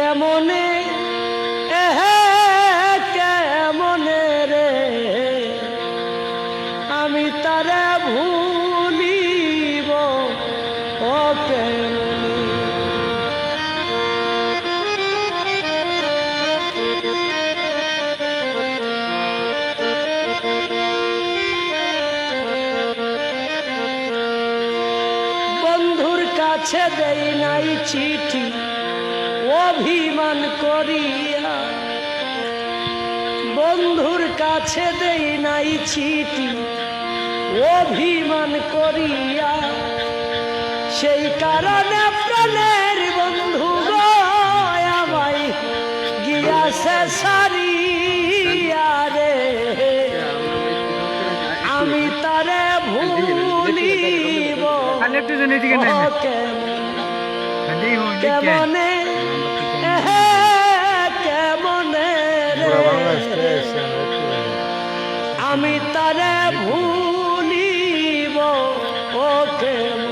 কেমনে কেমনে রে আমি তারে ভুলিব ও কেমনে। বন্ধুর কাছে দেই নাই চিঠি অভিমান করিয়া, বন্ধুর কাছে দেই নাই চিঠি অভিমান করিয়া, সেই কারণে প্রাণের বন্ধু গো আমায় গিয়াছে সারিয়া রে, আমি তারে ভুলিব কেমনে কেমনে রে আমি তারে ভুলিব ও কেমনে।